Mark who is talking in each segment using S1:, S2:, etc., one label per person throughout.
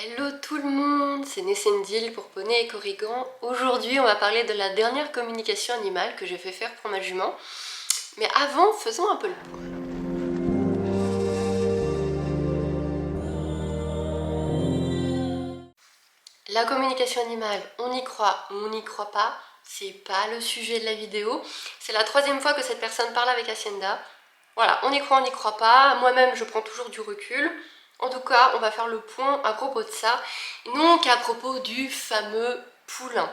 S1: Hello tout le monde, c'est Nessendil pour Poney et Corrigan. Aujourd'hui on va parler de la dernière communication animale que j'ai fait faire pour ma jument. Mais avant, faisons un peu le point. La communication animale, on y croit ou on n'y croit pas, c'est pas le sujet de la vidéo. C'est la troisième fois que cette personne parle avec Hacienda. Voilà, on y croit, on n'y croit pas. Moi-même, je prends toujours du recul. En tout cas, on va faire le point à propos de ça. Donc, à propos du fameux poulain.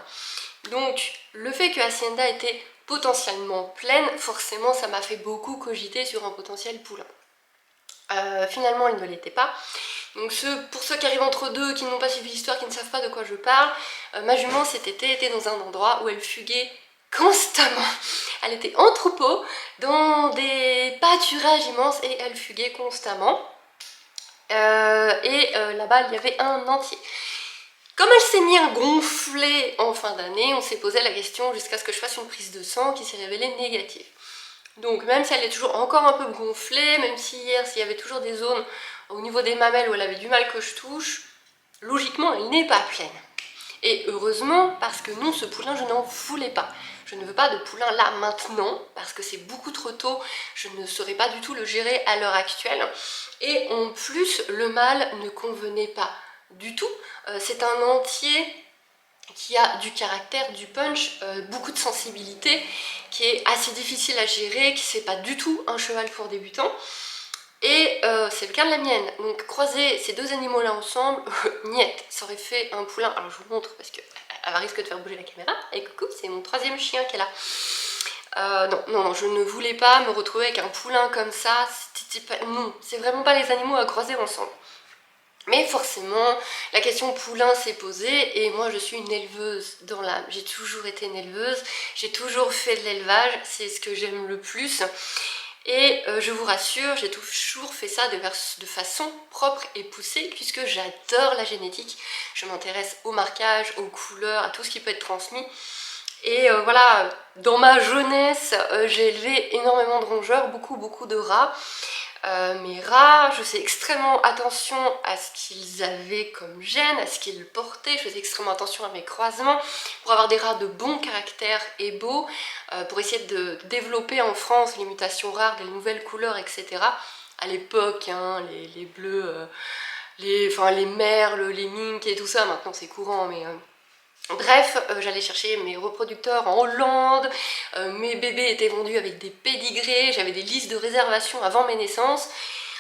S1: Donc, le fait que Hacienda était potentiellement pleine, forcément, ça m'a fait beaucoup cogiter sur un potentiel poulain. Finalement, il ne l'était pas. Donc pour ceux qui arrivent entre deux, qui n'ont pas suivi l'histoire, qui ne savent pas de quoi je parle, ma jument cet été était dans un endroit où elle fuguait constamment. Elle était en troupeau, dans des pâturages immenses, et elle fuguait constamment. Là-bas, il y avait un entier. Comme elle s'est mise à gonfler en fin d'année, on s'est posé la question jusqu'à ce que je fasse une prise de sang qui s'est révélée négative. Donc même si elle est toujours encore un peu gonflée, même si hier, s'il y avait toujours des zones au niveau des mamelles où elle avait du mal que je touche, logiquement, elle n'est pas pleine. Et heureusement, parce que non, ce poulain, je n'en voulais pas. Je ne veux pas de poulain là maintenant, parce que c'est beaucoup trop tôt, je ne saurais pas du tout le gérer à l'heure actuelle. Et en plus, le mâle ne convenait pas du tout. C'est un entier qui a du caractère, du punch, beaucoup de sensibilité, qui est assez difficile à gérer, qui c'est pas du tout un cheval pour débutants. Et c'est le cas de la mienne. Donc croiser ces deux animaux là ensemble, niet, ça aurait fait un poulain. Alors je vous montre parce que elle risque de faire bouger la caméra. Et coucou, c'est mon troisième chien qui est là. Non, je ne voulais pas me retrouver avec un poulain comme ça. Non, c'est vraiment pas les animaux à croiser ensemble. Mais forcément, la question poulain s'est posée et moi je suis une éleveuse dans l'âme. J'ai toujours été une éleveuse, j'ai toujours fait de l'élevage, c'est ce que j'aime le plus. Et je vous rassure, j'ai toujours fait ça de façon propre et poussée puisque j'adore la génétique. Je m'intéresse au marquage, aux couleurs, à tout ce qui peut être transmis. Et voilà, dans ma jeunesse, j'ai élevé énormément de rongeurs, beaucoup de rats. Mes rats, je faisais extrêmement attention à ce qu'ils avaient comme gène, à ce qu'ils portaient, je faisais extrêmement attention à mes croisements pour avoir des rats de bon caractère et beaux, pour essayer de développer en France les mutations rares, les nouvelles couleurs, etc. À l'époque, hein, les bleus, les merles, les minks et tout ça, maintenant c'est courant, mais... Bref, j'allais chercher mes reproducteurs en Hollande, mes bébés étaient vendus avec des pédigrés, j'avais des listes de réservation avant mes naissances.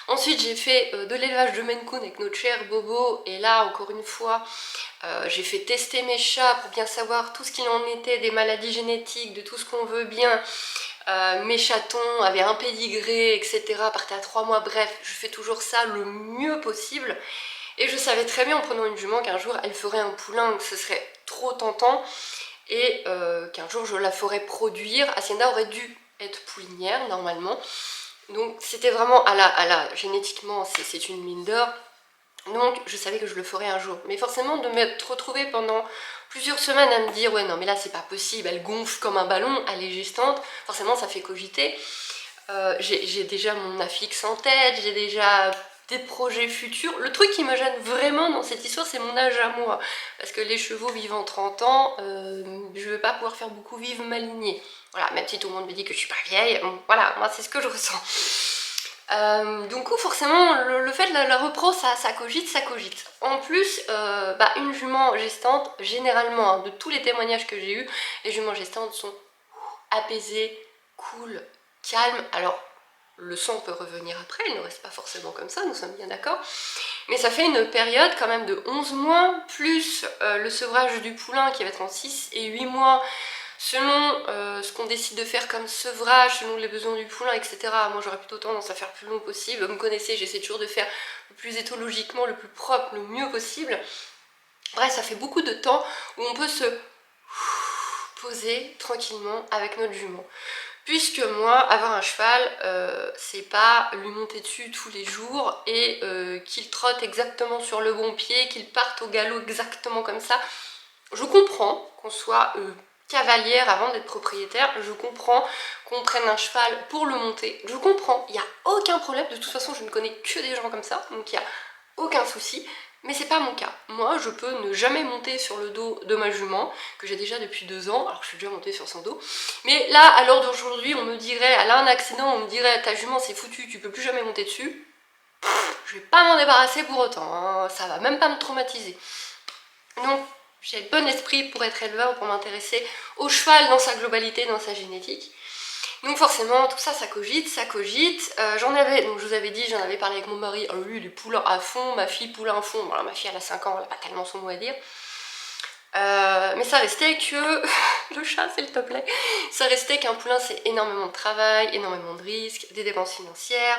S1: Ensuite j'ai fait de l'élevage de Maine Coon avec notre cher Bobo, et là encore une fois j'ai fait tester mes chats pour bien savoir tout ce qu'il en était, des maladies génétiques, de tout ce qu'on veut bien. Mes chatons avaient un pédigré, etc. partaient à 3 mois, bref, je fais toujours ça le mieux possible. Et je savais très bien en prenant une jument qu'un jour elle ferait un poulain, que ce serait trop tentant, et qu'un jour je la ferais produire. Hacienda aurait dû être poulinière normalement, donc c'était vraiment génétiquement c'est une mine d'or, donc je savais que je le ferais un jour. Mais forcément de m'être retrouvée pendant plusieurs semaines à me dire ouais non mais là c'est pas possible, elle gonfle comme un ballon, elle est gestante, forcément ça fait cogiter. J'ai déjà mon affixe en tête, j'ai déjà des projets futurs. Le truc qui me gêne vraiment dans cette histoire, c'est mon âge à moi. Parce que les chevaux vivant 30 ans, je vais pas pouvoir faire beaucoup vivre ma lignée. Voilà, même si tout le monde me dit que je suis pas vieille, voilà, moi c'est ce que je ressens. Du coup, forcément, le fait de la repro, ça cogite, ça cogite. En plus, une jument gestante, généralement, hein, de tous les témoignages que j'ai eus, les juments gestantes sont apaisées, cool, calme. Alors, le sang peut revenir après, il ne reste pas forcément comme ça, nous sommes bien d'accord. Mais ça fait une période quand même de 11 mois, plus le sevrage du poulain qui va être en 6 et 8 mois, selon ce qu'on décide de faire comme sevrage, selon les besoins du poulain, etc. Moi j'aurais plutôt tendance à faire plus long possible. Vous me connaissez, j'essaie toujours de faire le plus éthologiquement, le plus propre, le mieux possible. Bref, ça fait beaucoup de temps où on peut se poser tranquillement avec notre jument. Puisque moi, avoir un cheval, c'est pas lui monter dessus tous les jours et qu'il trotte exactement sur le bon pied, qu'il parte au galop exactement comme ça. Je comprends qu'on soit cavalière avant d'être propriétaire, je comprends qu'on prenne un cheval pour le monter, je comprends, il n'y a aucun problème, de toute façon je ne connais que des gens comme ça, donc il n'y a aucun souci. Mais c'est pas mon cas. Moi, je peux ne jamais monter sur le dos de ma jument, que j'ai déjà depuis 2 ans, alors que je suis déjà montée sur son dos. Mais là, à l'heure d'aujourd'hui, on me dirait, elle a un accident, on me dirait, ta jument c'est foutu, tu peux plus jamais monter dessus. Je vais pas m'en débarrasser pour autant, hein. Ça va même pas me traumatiser. Donc, j'ai le bon esprit pour être éleveur, pour m'intéresser au cheval dans sa globalité, dans sa génétique. Donc forcément, tout ça, ça cogite, ça cogite. Donc je vous avais dit, j'en avais parlé avec mon mari, oh, lui, il est poulain à fond, ma fille poulain à fond. Voilà, ma fille, elle a 5 ans, elle n'a pas tellement son mot à dire. Mais ça restait que... le chat, s'il te plaît. Ça restait qu'un poulain, c'est énormément de travail, énormément de risques, des dépenses financières.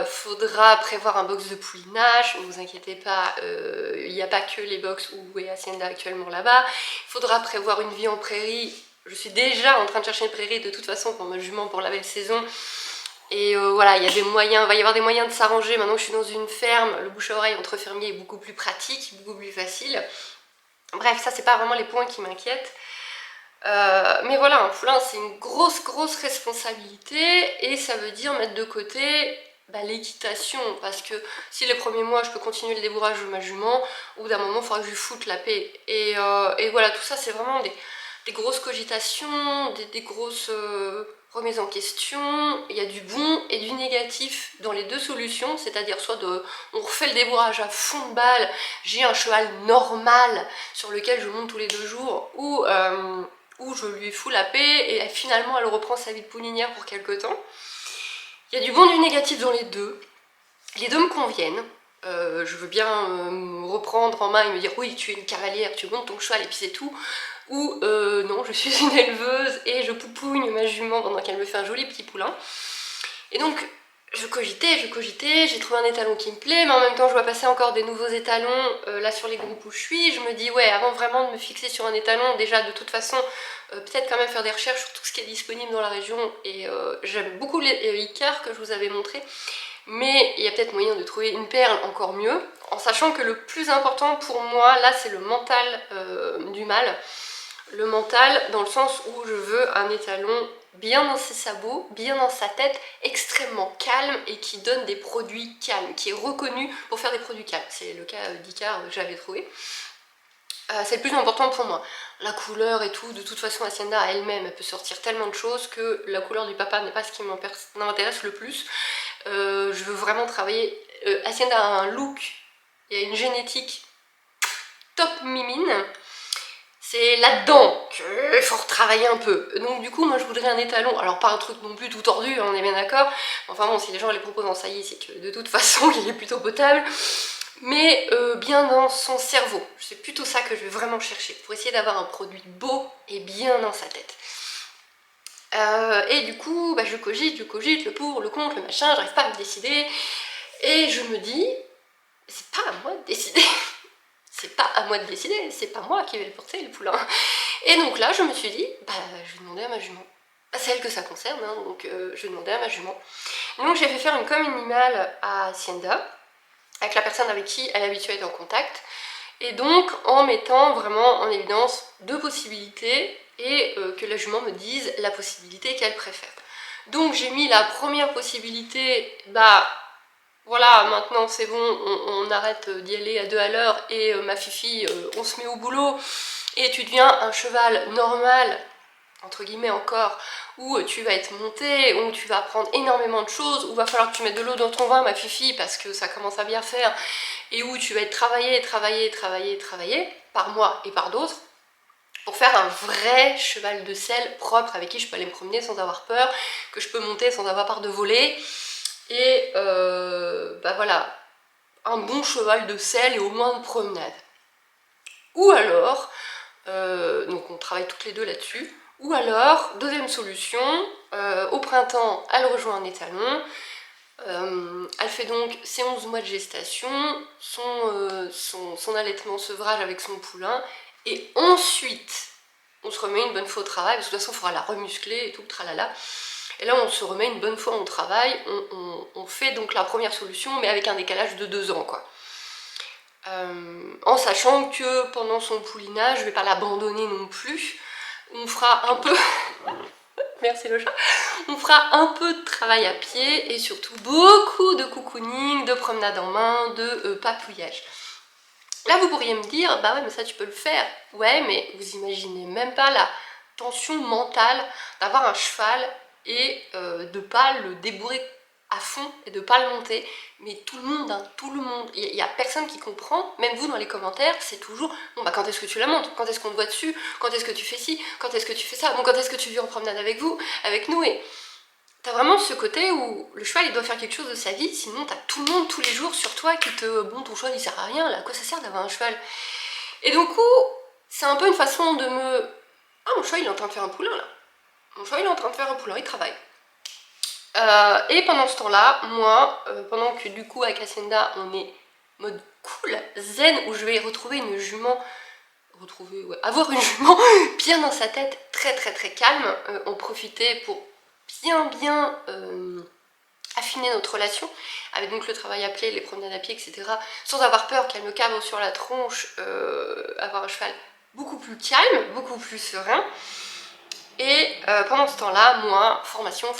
S1: Faudra prévoir un box de poulinage, ne vous inquiétez pas, il n'y a pas que les box où est Hacienda actuellement là-bas. Il faudra prévoir une vie en prairie. Je suis déjà en train de chercher une prairie de toute façon pour ma jument pour la belle saison. Et voilà, il y a des moyens, il va y avoir des moyens de s'arranger. Maintenant que je suis dans une ferme, le bouche à oreille entre fermiers est beaucoup plus pratique, beaucoup plus facile. Bref, ça c'est pas vraiment les points qui m'inquiètent. Mais voilà, un poulain c'est une grosse responsabilité et ça veut dire mettre de côté l'équitation, parce que si les premiers mois je peux continuer le débourrage de ma jument, au bout d'un moment il faudra que je lui foute la paix. Et voilà, tout ça c'est vraiment des grosses cogitations, des grosses remises en question. Il y a du bon et du négatif dans les deux solutions, c'est-à-dire soit on refait le débourrage à fond de balle, j'ai un cheval normal sur lequel je monte tous les 2 jours, ou je lui fous la paix et finalement elle reprend sa vie de poulinière pour quelques temps. Il y a du bon et du négatif dans les deux. Les deux me conviennent. Je veux bien me reprendre en main et me dire oui, tu es une cavalière, tu montes ton cheval et puis c'est tout. Ou non, je suis une éleveuse et je poupougne ma jument pendant qu'elle me fait un joli petit poulain. Et donc je cogitais, j'ai trouvé un étalon qui me plaît, mais en même temps je vois passer encore des nouveaux étalons là sur les groupes où je suis. Je me dis ouais, avant vraiment de me fixer sur un étalon, déjà de toute façon peut-être quand même faire des recherches sur tout ce qui est disponible dans la région. Et j'aime beaucoup les Icar que je vous avais montré, mais il y a peut-être moyen de trouver une perle encore mieux, en sachant que le plus important pour moi là c'est le mental du mâle. Le mental dans le sens où je veux un étalon bien dans ses sabots, bien dans sa tête, extrêmement calme et qui donne des produits calmes, qui est reconnu pour faire des produits calmes. C'est le cas d'Icar que j'avais trouvé. C'est le plus important pour moi. La couleur et tout, de toute façon Hacienda elle-même, elle peut sortir tellement de choses que la couleur du papa n'est pas ce qui m'intéresse le plus. Je veux vraiment travailler... Hacienda a un look, il y a une génétique top mimine. C'est là-dedans qu'il faut retravailler un peu. Donc du coup, moi je voudrais un étalon, alors pas un truc non plus tout tordu, hein, on est bien d'accord. Enfin bon, si les gens les proposent en saillie, c'est que de toute façon, il est plutôt potable. Mais bien dans son cerveau. C'est plutôt ça que je vais vraiment chercher, pour essayer d'avoir un produit beau et bien dans sa tête. Et du coup, je cogite, le pour, le contre, le machin, j'arrive pas à me décider. Et je me dis, c'est pas à moi de décider. C'est pas à moi de décider, c'est pas moi qui vais le porter, le poulain. Et donc là, je me suis dit, je vais demander à ma jument. C'est elle que ça concerne, hein, donc je vais demander à ma jument. Donc j'ai fait faire une com minimale à Hacienda, avec la personne avec qui elle est habituée à être en contact, et donc en mettant vraiment en évidence 2 possibilités, et que la jument me dise la possibilité qu'elle préfère. Donc j'ai mis la première possibilité, voilà, maintenant c'est bon, on arrête d'y aller à 2 à l'heure et ma fifi, on se met au boulot et tu deviens un cheval normal, entre guillemets encore, où tu vas être monté, où tu vas apprendre énormément de choses, où il va falloir que tu mettes de l'eau dans ton vin, ma fifi, parce que ça commence à bien faire, et où tu vas être travaillé par moi et par d'autres, pour faire un vrai cheval de selle propre avec qui je peux aller me promener sans avoir peur, que je peux monter sans avoir peur de voler. Et voilà, un bon cheval de selle et au moins de promenade. Ou alors, donc on travaille toutes les deux là-dessus, ou alors, deuxième solution, au printemps, elle rejoint un étalon, elle fait donc ses 11 mois de gestation, son allaitement sevrage avec son poulain, et ensuite, on se remet une bonne fois au travail, parce que de toute façon, il faudra la remuscler et tout, tralala. Et là, on se remet une bonne fois au travail, on fait donc la première solution, mais avec un décalage de 2 ans, quoi. En sachant que pendant son poulinage, je vais pas l'abandonner non plus, on fera un peu... Merci le chat. On fera un peu de travail à pied et surtout beaucoup de cocooning, de promenade en main, de papouillage. Là vous pourriez me dire, bah ouais mais ça tu peux le faire. Ouais mais vous imaginez même pas la tension mentale d'avoir un cheval et de pas le débourrer à fond et de pas le monter, mais tout le monde, hein, tout le monde, il y a personne qui comprend, même vous dans les commentaires, c'est toujours, bon bah quand est-ce que tu la montes, quand est-ce qu'on te voit dessus, quand est-ce que tu fais ci, quand est-ce que tu fais ça, bon quand est-ce que tu viens en promenade avec nous, et t'as vraiment ce côté où le cheval il doit faire quelque chose de sa vie, sinon t'as tout le monde tous les jours sur toi qui te, bon ton cheval il sert à rien, là à quoi ça sert d'avoir un cheval? Et du coup, c'est un peu une façon de me, ah mon cheval il est en train de faire un poulain là, mon cheval il est en train de faire un poulain, il travaille. Et pendant ce temps-là, moi, pendant que du coup avec Hacienda on est mode cool, zen, où je vais retrouver une jument, avoir une jument bien dans sa tête, très très très calme, en profiter pour bien affiner notre relation, avec donc le travail à pied, les promenades à pied, etc. Sans avoir peur qu'elle me cabre sur la tronche, avoir un cheval beaucoup plus calme, beaucoup plus serein. Et pendant ce temps-là, moi, formation,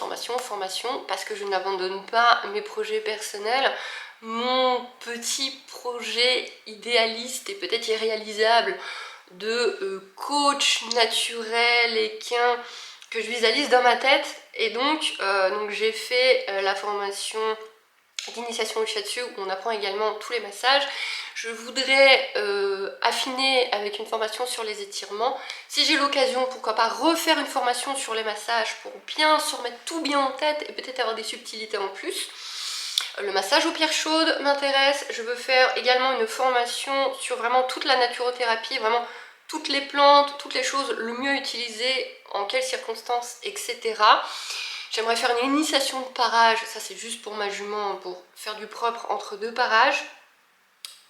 S1: parce que je n'abandonne pas mes projets personnels, mon petit projet idéaliste et peut-être irréalisable de coach naturel équin que je visualise dans ma tête. Et donc j'ai fait la formation d'initiation au shiatsu où on apprend également tous les massages. Je voudrais affiner avec une formation sur les étirements. Si j'ai l'occasion, pourquoi pas refaire une formation sur les massages pour bien se remettre tout bien en tête et peut-être avoir des subtilités en plus. Le massage aux pierres chaudes m'intéresse. Je veux faire également une formation sur vraiment toute la naturothérapie, vraiment toutes les plantes, toutes les choses le mieux utilisées, en quelles circonstances, etc. J'aimerais faire une initiation de parage, ça c'est juste pour ma jument, pour faire du propre entre deux parages.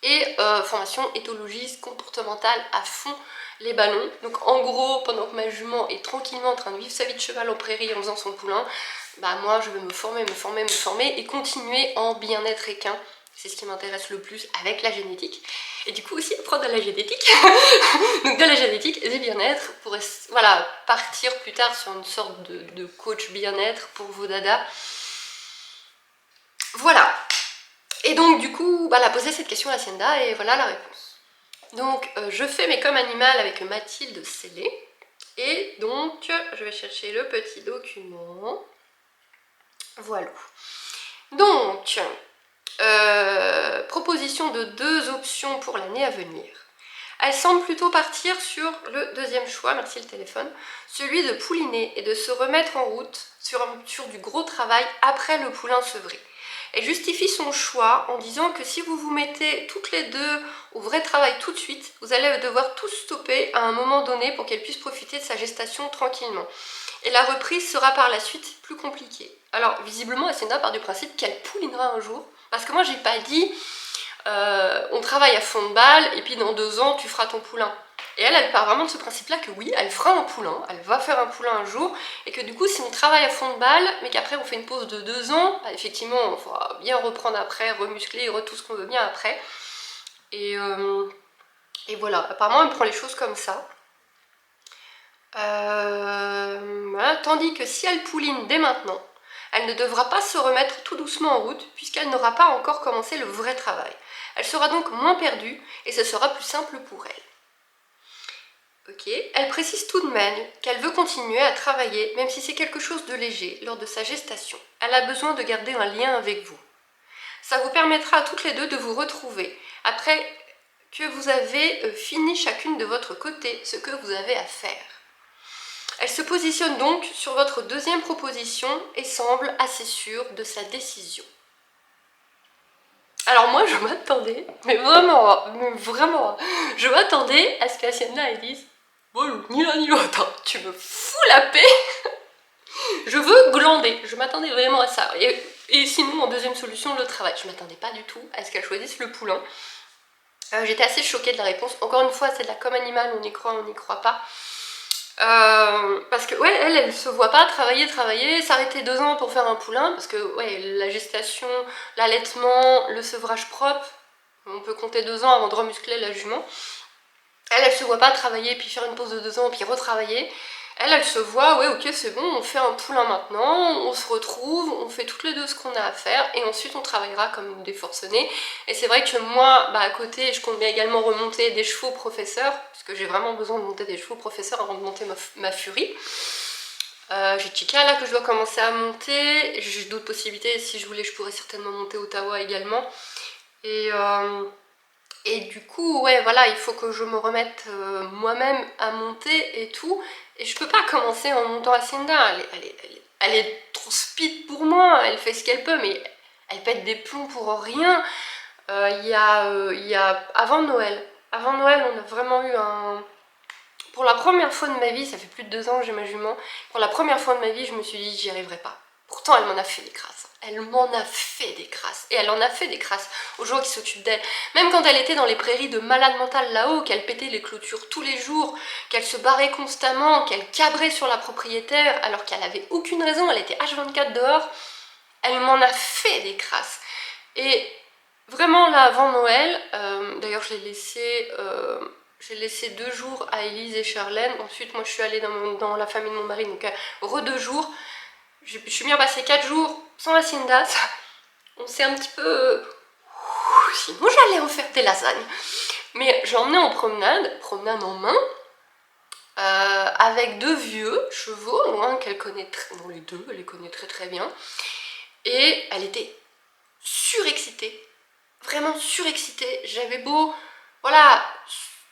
S1: Et formation éthologie comportementale à fond, les ballons. Donc en gros, pendant que ma jument est tranquillement en train de vivre sa vie de cheval en prairie en faisant son poulain, bah moi je vais me former et continuer en bien-être équin. C'est ce qui m'intéresse le plus avec la génétique. Et du coup aussi apprendre de la génétique. Donc de la génétique et du bien-être pour voilà, partir plus tard sur une sorte de coach bien-être pour vos dadas. Voilà. Et donc du coup, elle a posé cette question à Hacienda et voilà la réponse. Donc je fais mes comme animal avec Mathilde Célé. Et donc je vais chercher le petit document. Voilà. Donc, proposition de 2 options pour l'année à venir. Elle semble plutôt partir sur le deuxième choix, merci le téléphone, celui de pouliner et de se remettre en route sur du gros travail après le poulain sevré. Elle justifie son choix en disant que si vous vous mettez toutes les deux au vrai travail tout de suite, vous allez devoir tout stopper à un moment donné pour qu'elle puisse profiter de sa gestation tranquillement. Et la reprise sera par la suite plus compliquée. Alors visiblement Hacienda part du principe qu'elle poulinera un jour, parce que moi j'ai pas dit on travaille à fond de balle et puis dans 2 ans tu feras ton poulain. Et elle part vraiment de ce principe-là que oui, elle fera un poulain, elle va faire un poulain un jour, et que du coup, si on travaille à fond de balle, mais qu'après on fait une pause de 2 ans, bah, effectivement, on faudra bien reprendre après, remuscler, tout ce qu'on veut bien après. Et voilà, apparemment, elle prend les choses comme ça. Voilà. Tandis que si elle pouline dès maintenant, elle ne devra pas se remettre tout doucement en route, puisqu'elle n'aura pas encore commencé le vrai travail. Elle sera donc moins perdue, et ce sera plus simple pour elle. Ok. Elle précise tout de même qu'elle veut continuer à travailler, même si c'est quelque chose de léger, lors de sa gestation. Elle a besoin de garder un lien avec vous. Ça vous permettra à toutes les deux de vous retrouver, après que vous avez fini chacune de votre côté ce que vous avez à faire. Elle se positionne donc sur votre deuxième proposition et semble assez sûre de sa décision. Alors moi je m'attendais, mais vraiment, je m'attendais à ce qu'Hacienda elle dise bon, ni l'un ni l'autre, tu me fous la paix. Je veux glander, je m'attendais vraiment à ça. Et sinon, en deuxième solution, le travail. Je m'attendais pas du tout à ce qu'elle choisisse le poulain. J'étais assez choquée de la réponse. Encore une fois, c'est de la comme animal, on y croit, on n'y croit pas. Parce que ouais, elle se voit pas travailler, s'arrêter 2 ans pour faire un poulain, parce que ouais, la gestation, l'allaitement, le sevrage propre, on peut compter 2 ans avant de remuscler la jument. Elle se voit pas travailler, puis faire une pause de 2 ans, puis retravailler. Elle se voit, ouais ok c'est bon, on fait un poulain maintenant, on se retrouve, on fait toutes les deux ce qu'on a à faire et ensuite on travaillera comme des forcenés. Et c'est vrai que moi, à côté, je compte bien également remonter des chevaux professeurs, parce que j'ai vraiment besoin de monter des chevaux professeurs avant de monter ma furie. J'ai Chica là que je dois commencer à monter, j'ai d'autres possibilités, si je voulais je pourrais certainement monter Ottawa également. Et du coup, ouais, voilà, il faut que je me remette moi-même à monter et tout. Et je peux pas commencer en montant Hacienda. Elle est trop speed pour moi. Elle fait ce qu'elle peut, mais elle pète des plombs pour rien. Il y a avant Noël. Avant Noël, on a vraiment eu un... Pour la première fois de ma vie, ça fait plus de 2 ans que j'ai ma jument. Pour la première fois de ma vie, je me suis dit, j'y arriverai pas. Pourtant, elle m'en a fait des crasses. Elle m'en a fait des crasses. Et elle en a fait des crasses aux gens qui s'occupent d'elle. Même quand elle était dans les prairies de malade mentale là-haut, qu'elle pétait les clôtures tous les jours, qu'elle se barrait constamment, qu'elle cabrait sur la propriétaire, alors qu'elle avait aucune raison, elle était H24 dehors, elle m'en a fait des crasses. Et vraiment là, avant Noël, d'ailleurs je l'ai laissé... J'ai laissé 2 jours à Elise et Charlène. Ensuite, moi, je suis allée dans la famille de mon mari, donc re 2 jours. Je suis bien passée 4 jours sans Hacienda. On s'est un petit peu... Sinon, j'allais en faire des lasagnes. Mais j'ai emmené en promenade en main, avec 2 vieux chevaux, un qu'elle connaît très... Bon, les deux, elle les connaît très très bien. Et elle était surexcitée. Vraiment surexcitée. J'avais beau... Voilà...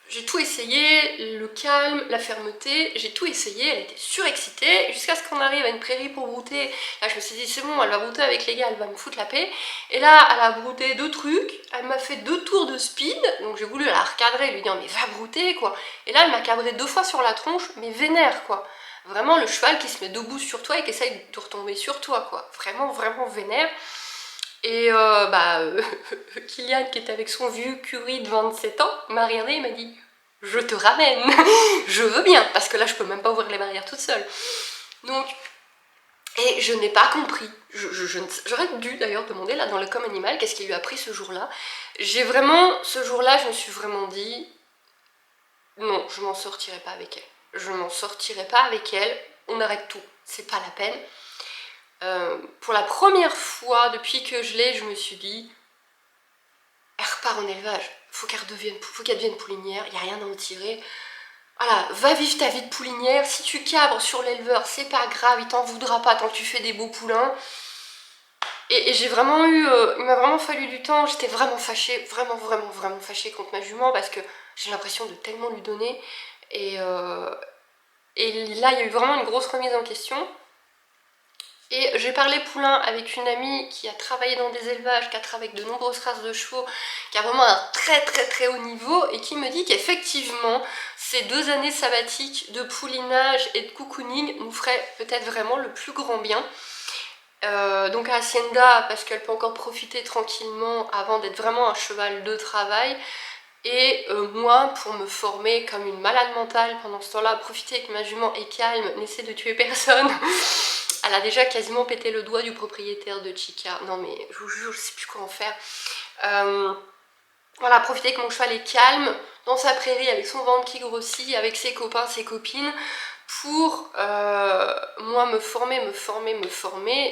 S1: J'ai tout essayé, le calme, la fermeté, j'ai tout essayé, elle était surexcitée, jusqu'à ce qu'on arrive à une prairie pour brouter. Là je me suis dit c'est bon, elle va brouter avec les gars, elle va me foutre la paix. Et là elle a brouté 2 trucs, elle m'a fait 2 tours de speed, donc j'ai voulu la recadrer, lui dire mais va brouter quoi. Et là elle m'a cabré 2 fois sur la tronche, mais vénère quoi. Vraiment le cheval qui se met debout sur toi et qui essaye de retomber sur toi quoi. Vraiment vraiment vénère. Et Kylian qui était avec son vieux curry de 27 ans m'a regardé et m'a dit je te ramène, je veux bien, parce que là je peux même pas ouvrir les barrières toute seule. Donc, et je n'ai pas compris, j'aurais dû d'ailleurs demander là dans le com animal qu'est-ce qui lui a pris ce jour-là. J'ai vraiment, ce jour-là je me suis vraiment dit non, je m'en sortirai pas avec elle. Je m'en sortirai pas avec elle, on arrête tout, c'est pas la peine. Pour la première fois depuis que je l'ai, je me suis dit elle repart en élevage, faut qu'elle devienne poulinière, il n'y a rien à en tirer. Voilà, va vivre ta vie de poulinière, si tu cabres sur l'éleveur, c'est pas grave, il t'en voudra pas tant que tu fais des beaux poulains. Et j'ai vraiment eu, il m'a vraiment fallu du temps, j'étais vraiment fâchée, vraiment fâchée contre ma jument parce que j'ai l'impression de tellement lui donner. Et là, il y a eu vraiment une grosse remise en question. Et j'ai parlé poulain avec une amie qui a travaillé dans des élevages, qui a travaillé avec de nombreuses races de chevaux, qui a vraiment un très haut niveau et qui me dit qu'effectivement ces 2 années sabbatiques de poulinage et de cocooning nous feraient peut-être vraiment le plus grand bien. Donc à Hacienda parce qu'elle peut encore profiter tranquillement avant d'être vraiment un cheval de travail. Et moi, pour me former comme une malade mentale pendant ce temps-là, profiter que ma jument est calme, n'essaie de tuer personne. Elle a déjà quasiment pété le doigt du propriétaire de Chica. Non mais je vous jure, je sais plus quoi en faire. Voilà, profiter que mon cheval est calme, dans sa prairie, avec son ventre qui grossit, avec ses copains, ses copines, pour moi me former,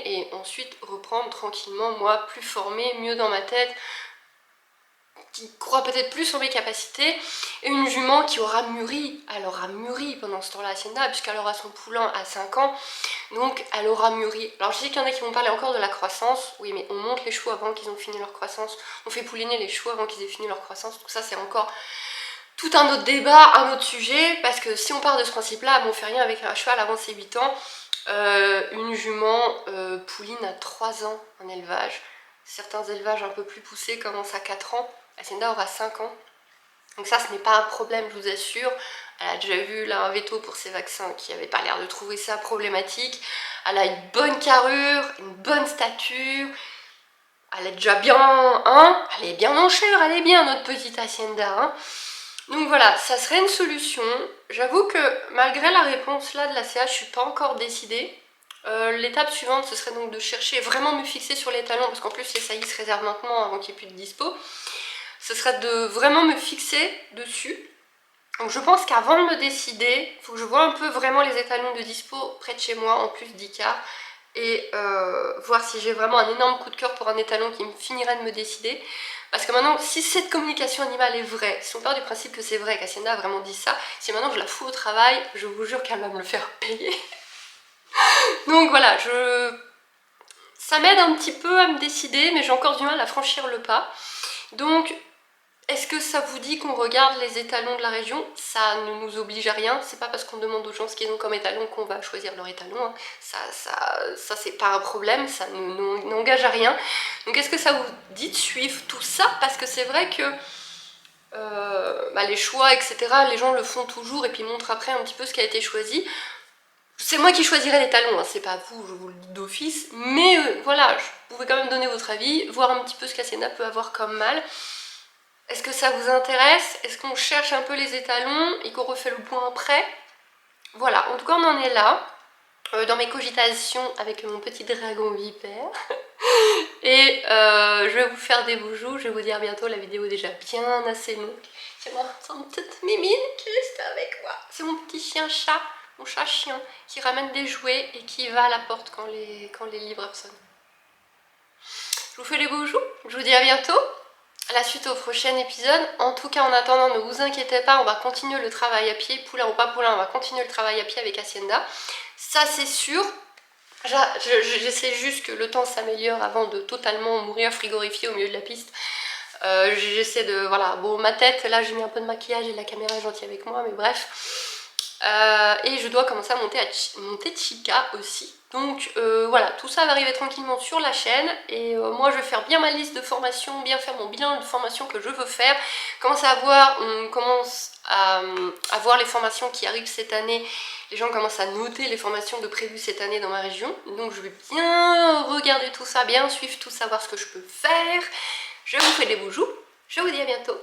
S1: et ensuite reprendre tranquillement, moi plus formée, mieux dans ma tête, qui croit peut-être plus en mes capacités, et une jument qui aura mûri, elle aura mûri pendant ce temps-là à Hacienda, puisqu'elle aura son poulain à 5 ans, donc elle aura mûri. Alors je sais qu'il y en a qui vont parler encore de la croissance, oui mais on monte les chevaux avant qu'ils ont fini leur croissance, on fait pouliner les chevaux avant qu'ils aient fini leur croissance, tout ça c'est encore tout un autre débat, un autre sujet, parce que si on part de ce principe-là, on fait rien avec un cheval avant ses 8 ans, une jument pouline à 3 ans en élevage, certains élevages un peu plus poussés commencent à 4 ans, Hacienda aura 5 ans. Donc ça, ce n'est pas un problème, je vous assure. Elle a déjà vu là un veto pour ses vaccins qui avait pas l'air de trouver ça problématique. Elle a une bonne carrure, une bonne stature. Elle est déjà bien, hein, elle est bien en chair, elle est bien notre petite Hacienda. Hein. Donc voilà, ça serait une solution. J'avoue que malgré la réponse là de la CH, je suis pas encore décidée. L'étape suivante, ce serait donc de chercher, vraiment me fixer sur les talons, parce qu'en plus les saillies se réservent maintenant avant qu'il n'y ait plus de dispo. Ce serait de vraiment me fixer dessus Donc je pense qu'avant de me décider, il faut que je vois un peu vraiment les étalons de dispo près de chez moi, en plus d'ICA, et voir si j'ai vraiment un énorme coup de cœur pour un étalon qui me finirait de me décider. Parce que maintenant, si cette communication animale est vraie, si on part du principe que c'est vrai, qu'Hacienda a vraiment dit ça, si maintenant je la fous au travail, je vous jure qu'elle va me le faire payer. Donc voilà, ça m'aide un petit peu à me décider, mais j'ai encore du mal à franchir le pas. Donc, est-ce que ça vous dit qu'on regarde les étalons de la région? Ça ne nous oblige à rien, c'est pas parce qu'on demande aux gens ce qu'ils ont comme étalon qu'on va choisir leur étalon, hein. Ça c'est pas un problème, ça n'engage à rien. Donc est-ce que ça vous dit de suivre tout ça? Parce que c'est vrai que les choix, etc., les gens le font toujours et puis montrent après un petit peu ce qui a été choisi. C'est moi qui choisirai les talons, hein, c'est pas vous, je vous le dis d'office, mais voilà, vous pouvez quand même donner votre avis, voir un petit peu ce qu'Hacienda peut avoir comme mal. Est-ce que ça vous intéresse? Est-ce qu'on cherche un peu les étalons et qu'on refait le point après? Voilà, en tout cas on en est là, dans mes cogitations avec mon petit dragon vipère. Et je vais vous faire des bijoux, je vais vous dire bientôt, la vidéo est déjà bien assez longue. C'est ma petite Mimine qui reste avec moi. C'est mon petit chien-chat, mon chat-chien, qui ramène des jouets et qui va à la porte quand les livreurs sonnent. Je vous fais les bijoux, je vous dis à bientôt. À la suite au prochain épisode. En tout cas, en attendant, ne vous inquiétez pas, on va continuer le travail à pied, poulain ou pas poulain, on va continuer le travail à pied avec Hacienda. Ça, c'est sûr. J'essaie juste que le temps s'améliore avant de totalement mourir frigorifié au milieu de la piste. J'essaie de... Voilà, bon, ma tête, là, j'ai mis un peu de maquillage et la caméra est gentille avec moi, mais bref. Et je dois commencer à monter Chica aussi. Donc voilà, tout ça va arriver tranquillement sur la chaîne et moi je vais faire bien ma liste de formations, bien faire mon bilan de formation que je veux faire. On commence à voir les formations qui arrivent cette année. Les gens commencent à noter les formations de prévues cette année dans ma région. Donc je vais bien regarder tout ça, bien suivre tout, savoir ce que je peux faire. Je vous fais des bijoux, je vous dis à bientôt.